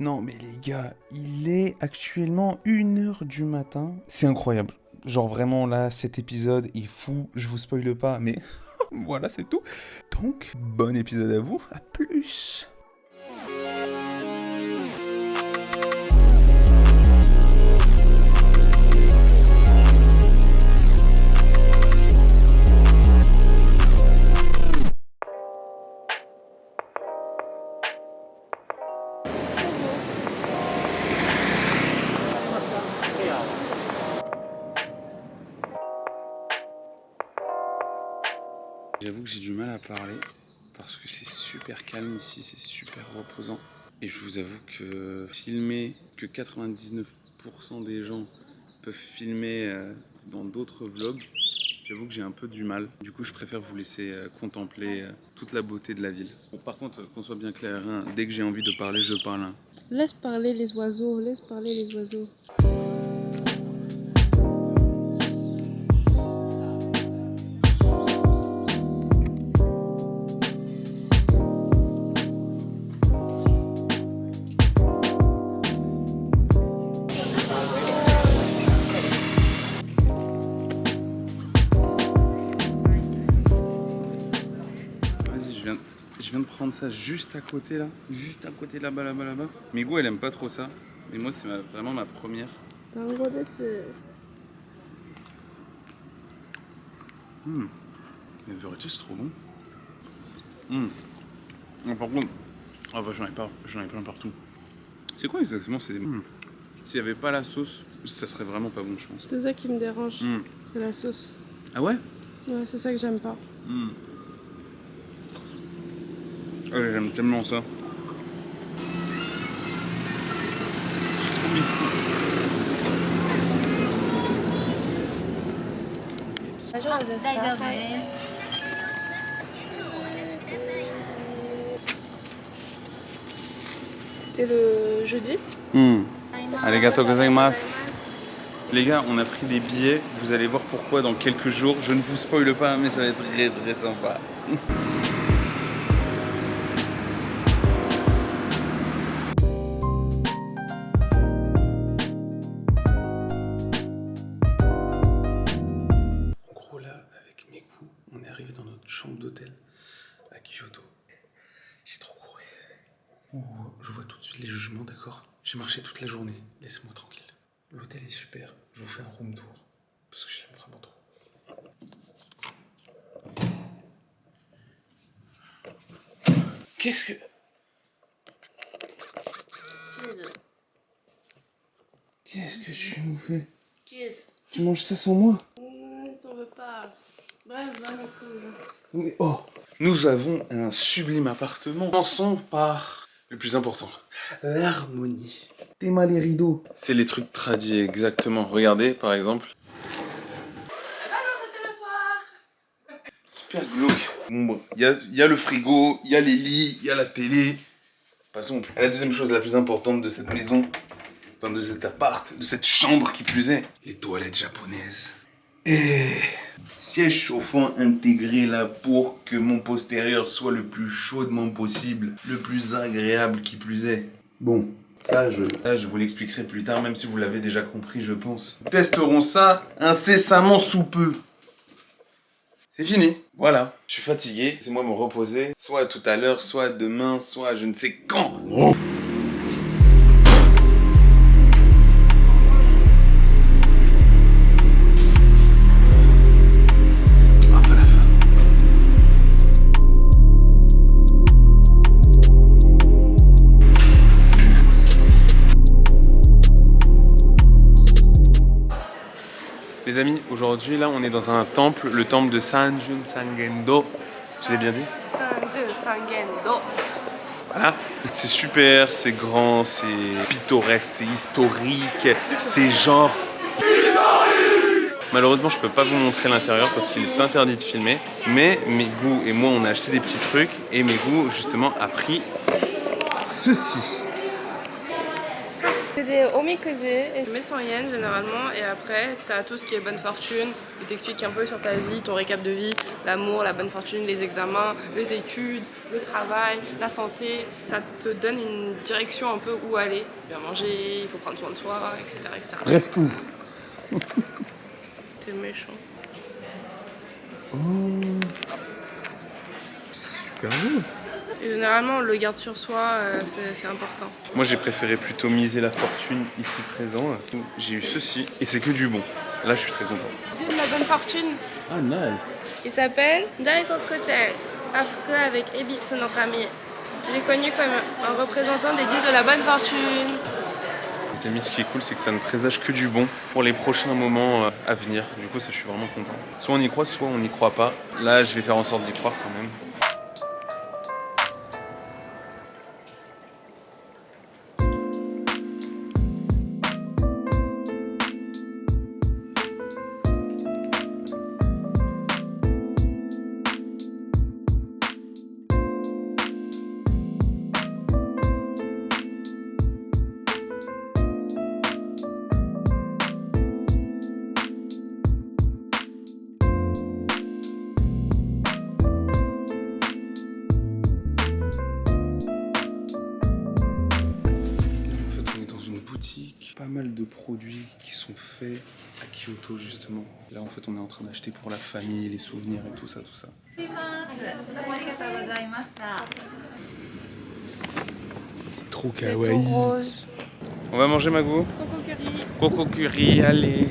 Non mais les gars, il est actuellement 1h du matin. C'est incroyable. Genre vraiment là, cet épisode est fou. Je vous spoile pas, mais voilà, c'est tout. Donc, bon épisode à vous. À plus. J'avoue que j'ai du mal à parler parce que c'est super calme ici, c'est super reposant. Et je vous avoue que filmer, que 99% des gens peuvent filmer dans d'autres vlogs, j'avoue que j'ai un peu du mal. Du coup, je préfère vous laisser contempler toute la beauté de la ville. Bon, par contre, qu'on soit bien clair, hein, dès que j'ai envie de parler, je parle. Hein. Laisse parler les oiseaux, laisse parler les oiseaux. Je viens de prendre ça juste à côté là, juste à côté là-bas. Migou elle aime pas trop ça, mais moi c'est vraiment ma première. Tango desu. Mais vérité c'est trop bon. Par contre, ah bah, j'en ai plein partout. C'est quoi exactement S'il y avait pas la sauce, ça serait vraiment pas bon je pense. C'est ça qui me dérange, c'est la sauce. Ah ouais? Ouais, c'est ça que j'aime pas. Ouais, j'aime tellement ça. C'est trop bien. C'était le jeudi. Arigatou gozaimasu. Les gars, on a pris des billets. Vous allez voir pourquoi dans quelques jours. Je ne vous spoile pas, mais ça va être très très sympa. En gros, là, avec mes goûts, on est arrivé dans notre chambre d'hôtel à Kyoto. J'ai trop couru. Je vois tout de suite les jugements, d'accord? J'ai marché toute la journée. Laissez-moi tranquille. L'hôtel est super. Je vous fais un room tour. Parce que je l'aime vraiment trop. Qu'est-ce que... Qu'est-ce que tu nous fais? Tu manges ça sans moi? T'en veux pas. Bref, va montrer. Mais oh! Nous avons un sublime appartement. Commençons par le plus important. L'harmonie. T'es mal les rideaux. C'est les trucs tradis, exactement. Regardez, par exemple. Ah non, c'était le soir. Super glauque. Bon, il y a le frigo, il y a les lits, il y a la télé. Passons. Et la deuxième chose la plus importante de cette maison, enfin de cet appart, de cette chambre qui plus est, les toilettes japonaises. Et siège chauffant intégré là pour que mon postérieur soit le plus chaudement possible, le plus agréable qui plus est. Bon, ça je vous l'expliquerai plus tard, même si vous l'avez déjà compris, je pense. Nous testerons ça incessamment sous peu. C'est fini, voilà. Je suis fatigué, laissez-moi me reposer. Soit tout à l'heure, soit demain, soit je ne sais quand. Oh. Les amis, aujourd'hui là on est dans un temple, le temple de Sanjun Sangendo. Je l'ai bien dit? Sanjun Sangendo. Voilà, c'est super, c'est grand, c'est pittoresque, c'est historique, c'est genre... Malheureusement je peux pas vous montrer l'intérieur parce qu'il est interdit de filmer. Mais mes goûts et moi on a acheté des petits trucs et mes goûts justement a pris ceci. C'est des omikuji, et tu mets 100 yens généralement, et après t'as tout ce qui est bonne fortune, il t'explique un peu sur ta vie, ton récap de vie, l'amour, la bonne fortune, les examens, les études, le travail, la santé. Ça te donne une direction un peu où aller. Bien manger, il faut prendre soin de soi, etc. etc. Bref, où? T'es méchant. Oh. C'est super beau. Et généralement, le garde sur soi, c'est important. Moi j'ai préféré plutôt miser la fortune ici présent. J'ai eu ceci et c'est que du bon. Là je suis très content. Dieu de la bonne fortune. Ah nice. Il s'appelle Daikokotel, Afrique avec Ebitsu no Kami. Il est connu comme un représentant des dieux de la bonne fortune. Les amis, ce qui est cool, c'est que ça ne présage que du bon pour les prochains moments à venir. Du coup, ça, je suis vraiment content. Soit on y croit, soit on n'y croit pas. Là, je vais faire en sorte d'y croire quand même. Pas mal de produits qui sont faits à Kyoto justement. Là en fait on est en train d'acheter pour la famille, les souvenirs et tout ça, tout ça. C'est trop C'est kawaii. tout rose. On va manger Mago? Coco curry. Coco curry, allez.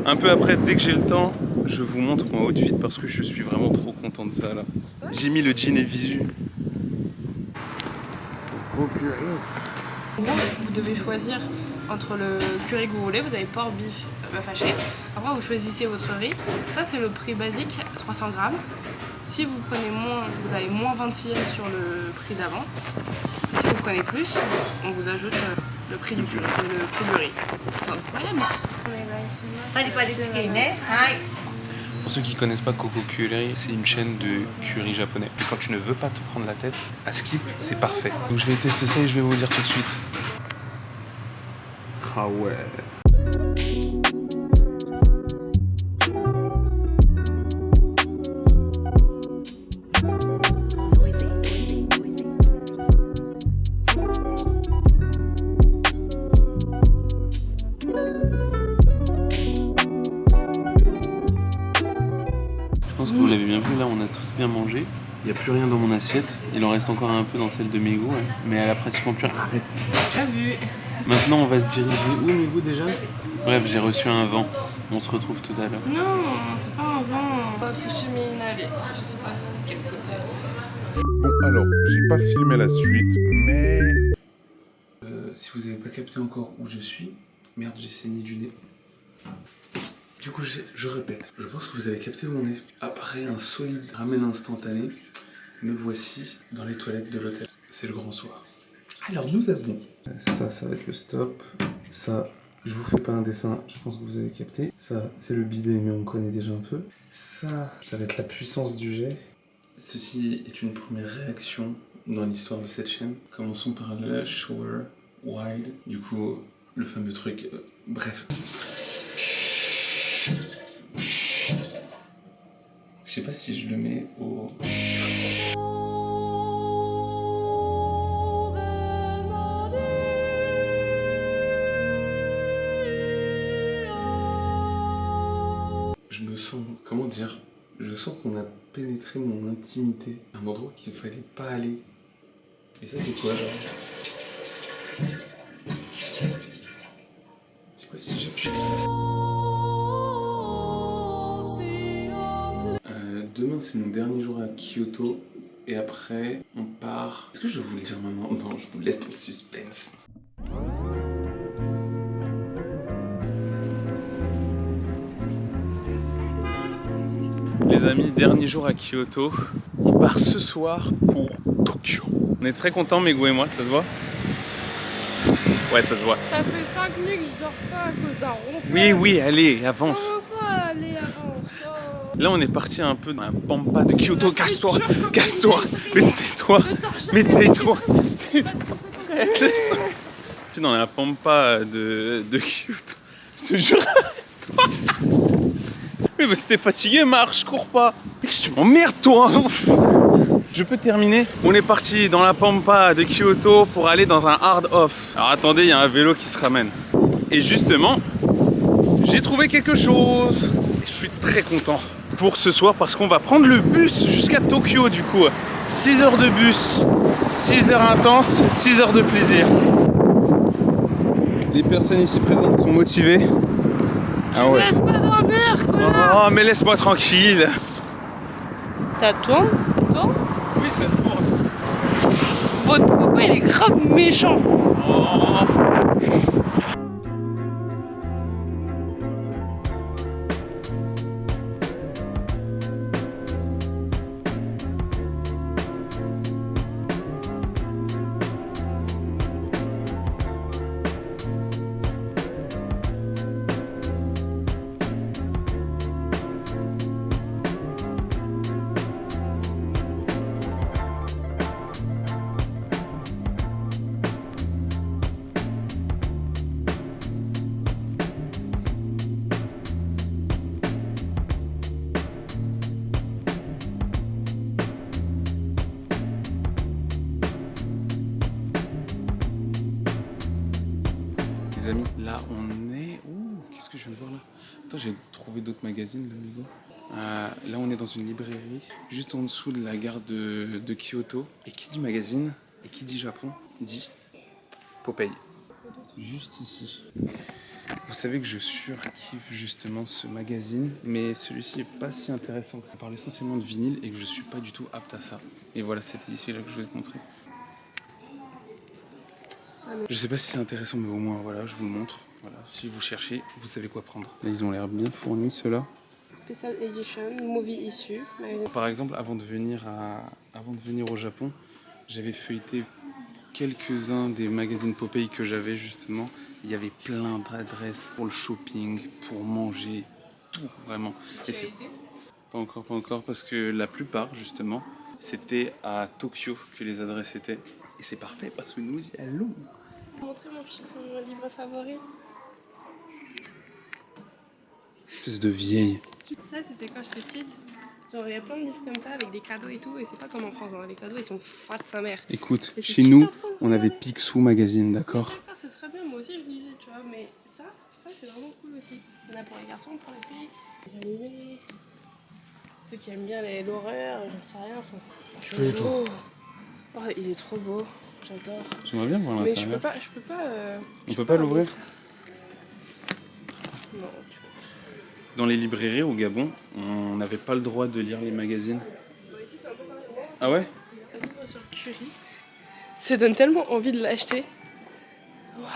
Un peu après, dès que j'ai le temps, je vous montre mon outfit parce que je suis vraiment trop content de ça là. J'ai mis le jean et visu. Coco curry. Vous devez choisir entre le curry que vous voulez, vous avez porc, bif, bœuf haché. Après vous choisissez votre riz. Ça c'est le prix basique, 300 grammes. Si vous prenez moins, vous avez moins 26 yens sur le prix d'avant. Si vous prenez plus, on vous ajoute le prix du riz. C'est incroyable. Pour ceux qui connaissent pas Coco Curry, c'est une chaîne de curry japonais. Et quand tu ne veux pas te prendre la tête, à skip, c'est parfait. Donc je vais tester ça et je vais vous dire tout de suite. Ah ouais. Je pense que vous l'avez bien vu, là on a tous bien mangé. Il n'y a plus rien dans mon assiette. Il en reste encore un peu dans celle de Mego, hein. Mais elle a pratiquement plus rien. Arrête. T'as vu. Maintenant on va se diriger où Mego déjà? Bref, j'ai reçu un vent. On se retrouve tout à l'heure. Non, c'est pas un vent. Fushimi Inari. Je sais pas c'est de quel côté. Bon alors, j'ai pas filmé la suite, mais... Si vous n'avez pas capté encore où je suis, merde j'ai saigné du nez. Du coup je répète, je pense que vous avez capté où on est. Après un solide ramen instantané, me voici dans les toilettes de l'hôtel. C'est le grand soir. Alors nous avons... Ça va être le stop. Ça, je vous fais pas un dessin, je pense que vous avez capté. Ça, c'est le bidet, mais on connaît déjà un peu. Ça va être la puissance du jet. Ceci est une première réaction dans l'histoire de cette chaîne. Commençons par le shower wide. Du coup, le fameux truc... bref. Je sais pas si je le mets au... Je me sens... comment dire? Je sens qu'on a pénétré mon intimité. Un endroit qu'il fallait pas aller. Et ça c'est quoi là? C'est quoi si j'appuie? Demain c'est mon dernier jour à Kyoto et après on part... Est-ce que je vais vous le dire maintenant? Non, je vous laisse dans le suspense. Les amis, dernier jour à Kyoto. On part ce soir pour Tokyo. On est très contents, Mego et moi, ça se voit? Ouais, ça se voit. Ça fait 5 nuits que je dors pas à cause d'un ronflement. Oui, oui, allez, avance. Comment ça, allez, avance? Là, on est parti un peu dans la pampa de Kyoto. Casse-toi, casse-toi. Mais tais-toi, mais tais-toi. Tu es dans la pampa de Kyoto. Je te jure. Oui, bah, si t'es fatigué, marche, cours pas. Mec, tu m'emmerdes, toi. Je peux terminer. On est parti dans la pampa de Kyoto pour aller dans un hard off. Alors attendez, il y a un vélo qui se ramène. Et justement, j'ai trouvé quelque chose. Et je suis très content pour ce soir parce qu'on va prendre le bus jusqu'à Tokyo du coup. 6 heures de bus, 6 heures intenses, 6 heures de plaisir. Les personnes ici présentes sont motivées. Tu me laisses pas dormir, quoi. Oh, mais laisse-moi tranquille. Ça tourne? Oui, ça tourne. Votre copain, il est grave méchant. Oh. Les amis, là on est... Ouh, qu'est-ce que je viens de voir là? Attends, j'ai trouvé d'autres magazines là, amigo. Là on est dans une librairie, juste en dessous de la gare de Kyoto. Et qui dit magazine, et qui dit Japon, dit Popeye. Juste ici. Vous savez que je surkiffe justement ce magazine, mais celui-ci est pas si intéressant. Ça parle essentiellement de vinyle et que je suis pas du tout apte à ça. Et voilà, c'était ici là que je voulais te montrer. Je sais pas si c'est intéressant, mais au moins voilà, je vous le montre. Voilà, si vous cherchez, vous savez quoi prendre. Là, ils ont l'air bien fournis ceux-là. Special Edition, Movie Issue. Par exemple, avant de venir au Japon, j'avais feuilleté quelques-uns des magazines Popeye que j'avais justement. Il y avait plein d'adresses pour le shopping, pour manger, tout vraiment. Et c'est pas encore, parce que la plupart justement, c'était à Tokyo que les adresses étaient. Et c'est parfait parce que nous y allons. Montrer mon livre favori. Espèce de vieille. Ça, c'était quand j'étais petite. Genre, il y a plein de livres comme ça avec des cadeaux et tout. Et c'est pas comme en France, hein. Les cadeaux, ils sont fat de sa mère. Écoute, Et c'est chez nous, super cool. on avait Picsou Magazine, d'accord? D'accord, c'est très bien. Moi aussi, je lisais, tu vois. Mais ça c'est vraiment cool aussi. Il y en a pour les garçons, pour les filles. Les animés. Ceux qui aiment bien l'horreur, j'en sais rien. Enfin, Jojo. Oh, il est trop beau. J'adore. J'aimerais bien voir Mais l'intérieur. je peux pas. On peut pas l'ouvrir? Non, Dans les librairies au Gabon, on n'avait pas le droit de lire les magazines. ici, c'est un peu pareil. Ah ouais? Un livre sur curry. Ça donne tellement envie de l'acheter. Waouh.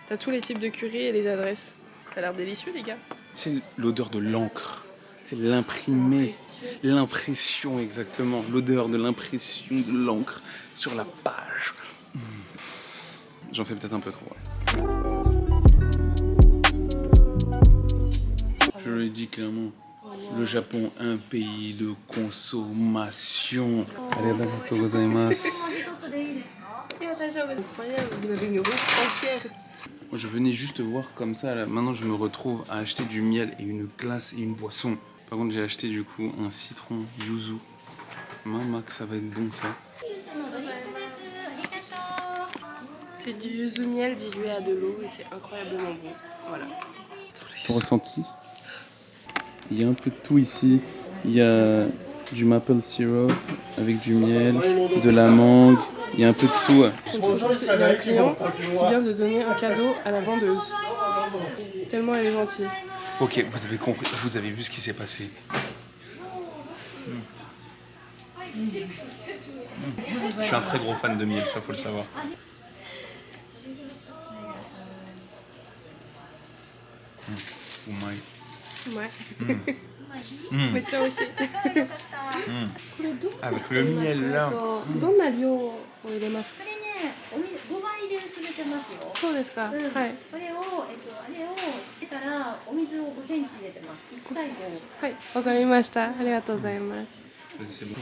T'as tous les types de curry et les adresses. Ça a l'air délicieux, les gars. C'est l'odeur de l'encre. C'est l'imprimé. L'impression, exactement. L'odeur de l'impression de l'encre sur la page. J'en fais peut-être un peu trop, ouais. Je le dis clairement. Le Japon, un pays de consommation. Arigatou gozaimasu. Incroyable, vous avez une route entière. Moi, je venais juste voir comme ça. Là. Maintenant, je me retrouve à acheter du miel et une glace et une boisson. Par contre, j'ai acheté du coup un citron yuzu. Maman, que ça va être bon ça. C'est du yuzu miel dilué à de l'eau et c'est incroyablement bon. Voilà. Ton ressenti? Il y a un peu de tout ici. Il y a du maple syrup avec du miel, de la mangue. Il y a un peu de tout. Bonjour, il y a un client qui vient de donner un cadeau à la vendeuse. Tellement elle est gentille. Ok, vous avez compris, vous avez vu ce qui s'est passé. Je suis un très gros fan de miel, ça faut le savoir. Ouais. Mais toi aussi. Avec le miel là. どんな量を入れますか？これね、5倍で薄めてますよ。そうですか。はい。これを、あれを入れたらお水を5センチ入れてます。1対5。はい、わかりました。ありがとうございます。 C'est bon.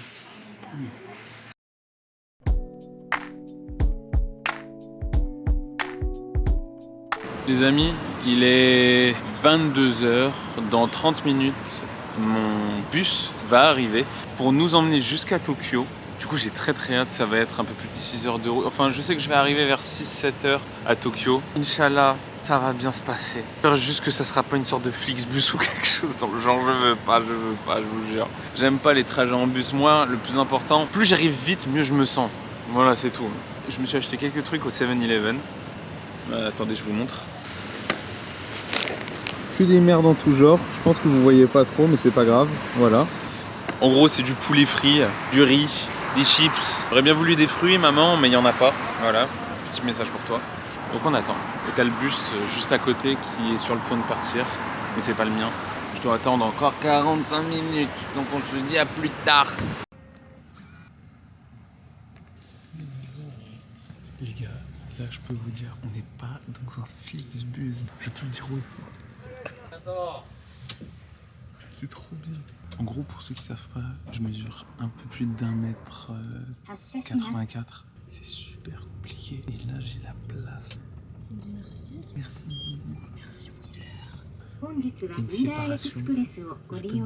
Les amis, il est 22h. Dans 30 minutes, mon bus va arriver pour nous emmener jusqu'à Tokyo. Du coup, j'ai très hâte, ça va être un peu plus de 6 heures de route. Enfin, je sais que je vais arriver vers 6-7 heures à Tokyo. Inch'Allah, ça va bien se passer. J'espère juste que ça sera pas une sorte de Flixbus ou quelque chose dans le genre. Je veux pas, je vous jure. J'aime pas les trajets en bus. Moi, le plus important, plus j'arrive vite, mieux je me sens. Voilà, c'est tout. Je me suis acheté quelques trucs au 7-Eleven. Attendez, je vous montre. Que des merdes en tout genre. Je pense que vous voyez pas trop, mais c'est pas grave. Voilà. En gros, c'est du poulet frit, du riz, des chips. J'aurais bien voulu des fruits, maman, mais il y en a pas. Voilà, petit message pour toi. Donc on attend. Et t'as le bus juste à côté qui est sur le point de partir, mais c'est pas le mien. Je dois attendre encore 45 minutes, donc on se dit à plus tard. Les gars, là je peux vous dire, on n'est pas dans un Flixbus. Je peux le dire oui. C'est trop bien. En gros, pour ceux qui savent pas, je mesure un peu plus d'1m84. C'est super compliqué. Et là, j'ai la place. Merci. Merci. Il y a une séparation. Je peux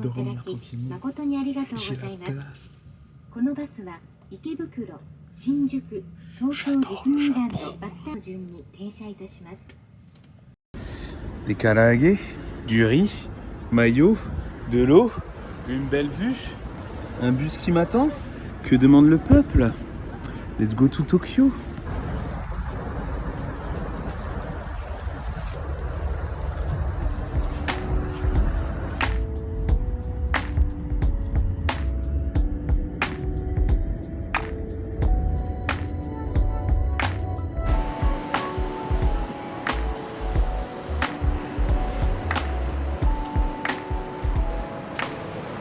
dormir tranquillement. J'ai la place. Des karaage, du riz, maillot, de l'eau, une belle vue, un bus qui m'attend. Que demande le peuple? Let's go to Tokyo.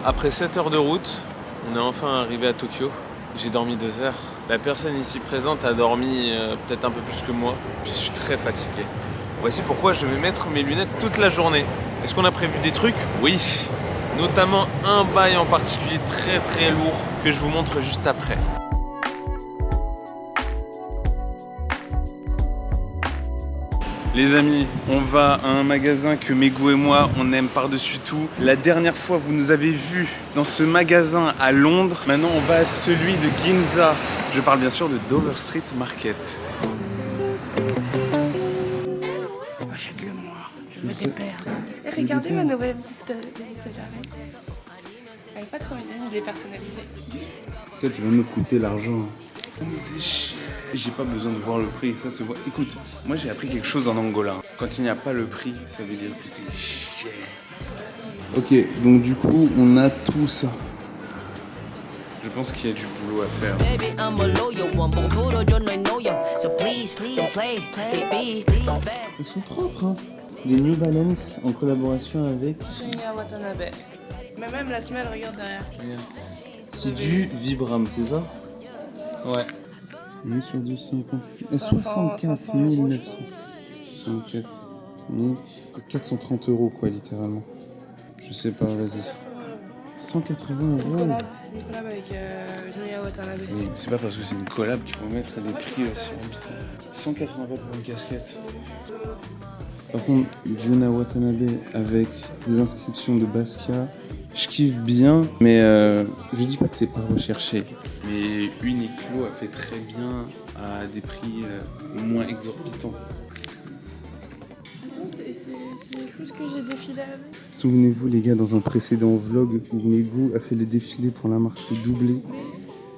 Après 7 heures de route, on est enfin arrivé à Tokyo. J'ai dormi 2 heures. La personne ici présente a dormi peut-être un peu plus que moi. Je suis très fatigué. Voici pourquoi je vais mettre mes lunettes toute la journée. Est-ce qu'on a prévu des trucs? Oui. Notamment un bail en particulier très lourd que je vous montre juste après. Les amis, on va à un magasin que Megu et moi, on aime par-dessus tout. La dernière fois, vous nous avez vus dans ce magasin à Londres. Maintenant, on va à celui de Ginza. Je parle bien sûr de Dover Street Market. Achète-le-moi, je veux des perles. Et regardez ma nouvelle boucle de Jarret. Elle est pas trop mignonne, je l'ai personnalisée. Peut-être je vais me coûter l'argent. Mais c'est cher. J'ai pas besoin de voir le prix, ça se voit. Écoute, moi j'ai appris quelque chose en Angola. Quand il n'y a pas le prix, ça veut dire que c'est cher. Ok, donc du coup, on a tout ça. Je pense qu'il y a du boulot à faire. Elles sont propres, hein. Des New Balance en collaboration avec... Junya Watanabe. Mais même la semelle, regarde derrière. C'est du Vibram, c'est ça? Ouais. On est sur du 50... 64 900. 64 430 € quoi, littéralement. Je sais pas, vas-y. 180 €. C'est une collab avec Junya Watanabe. Oui, mais c'est pas parce que c'est une collab qu'il faut mettre des prix sur un putain. 180 € pour une casquette. Par contre, Junya Watanabe avec des inscriptions de Basquiat, je kiffe bien, mais je dis pas que c'est pas recherché. Mais Uniqlo a fait très bien à des prix moins exorbitants. Attends, c'est les choses que j'ai défilées avec. Souvenez-vous les gars, dans un précédent vlog où Megu a fait le défilé pour la marque Doublé,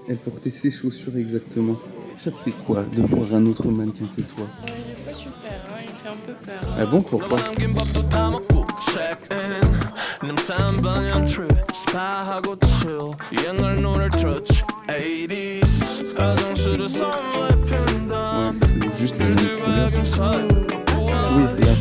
elle portait ses chaussures exactement. Ça te fait quoi de voir un autre mannequin que toi? Il est pas super, hein, il fait un peu peur. Ah bon, pourquoi? Ouais, ou juste les mêmes couleurs. Oui, là.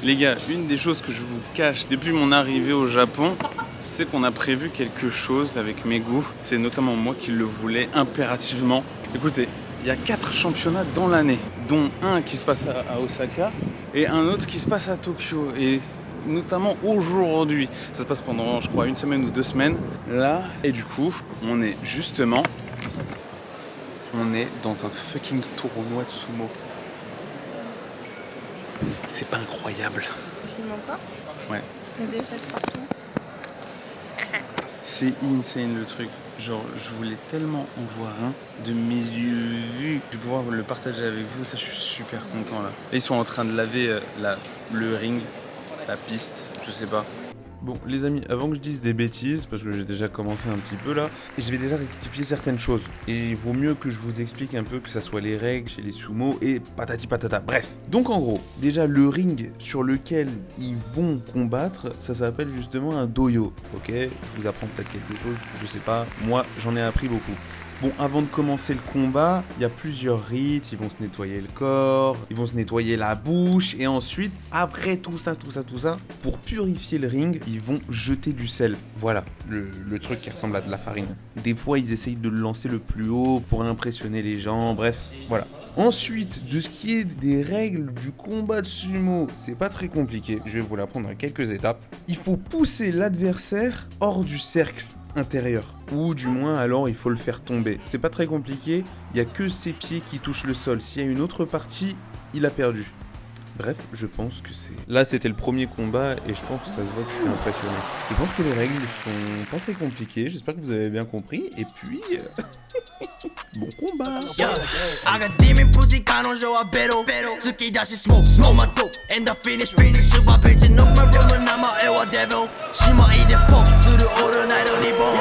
Les Les gars, une des choses que je vous cache depuis mon arrivée au Japon, c'est qu'on a prévu quelque chose avec mes goûts. C'est notamment moi qui le voulais impérativement. Écoutez, il y a 4 championnats dans l'année, dont un qui se passe à Osaka et un autre qui se passe à Tokyo. Et notamment aujourd'hui, ça se passe pendant, je crois, 1 semaine ou 2 semaines. Là, et du coup, on est dans un fucking tournoi de sumo. C'est pas incroyable. Absolument pas. Ouais. Il y a des fesses partout. C'est insane le truc. Genre, je voulais tellement en voir un de mes yeux vus. Je vais pouvoir le partager avec vous, ça je suis super content là. Et ils sont en train de laver le ring, la piste, je sais pas. Bon les amis, avant que je dise des bêtises, parce que j'ai déjà commencé un petit peu là, je vais déjà rectifier certaines choses. Et il vaut mieux que je vous explique un peu que ça soit les règles chez les sumo et patati patata. Bref, donc en gros, déjà le ring sur lequel ils vont combattre, ça s'appelle justement un doyo. Ok, je vous apprends peut-être quelque chose, je sais pas, moi j'en ai appris beaucoup. Bon, avant de commencer le combat, il y a plusieurs rites, ils vont se nettoyer le corps, ils vont se nettoyer la bouche, et ensuite, après tout ça, pour purifier le ring, ils vont jeter du sel. Voilà, le truc qui ressemble à de la farine. Des fois, ils essayent de le lancer le plus haut pour impressionner les gens, bref, voilà. Ensuite, de ce qui est des règles du combat de sumo, c'est pas très compliqué, je vais vous l'apprendre à quelques étapes. Il faut pousser l'adversaire hors du cercle intérieur, ou du moins alors il faut le faire tomber. C'est pas très compliqué, il y a que ses pieds qui touchent le sol. S'il y a une autre partie, il a perdu. Bref, je pense que c'est... Là, c'était le premier combat et je pense que ça se voit que je suis impressionné. Je pense que les règles sont pas très compliquées, j'espère que vous avez bien compris. Et puis... bon combat. I got demon pussy, kanonjo wa bero Tsukidashi smoke, smoke my dope And the finish, Super bitch, knock my room and nama e wa devil Shimai de fuck, suru all night on ribbon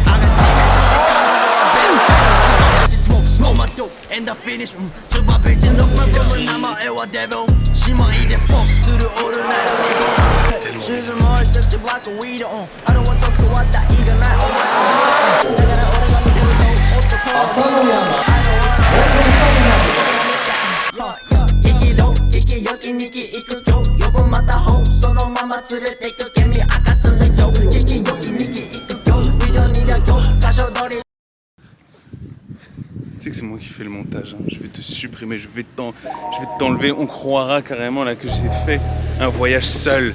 I got demon pussy, kanonjo wa bero Tsukidashi smoke, smoke my dope And the finish, Super bitch, knock my room and nama e wa devil Shimai de fuck, suru all night on ribbon She's a more sexy black and weed on I don't want to talk to what that either night on my Tu sais que c'est moi qui fais le montage, hein. Je vais te supprimer, je vais t'enlever. On croira carrément là que j'ai fait un voyage seul.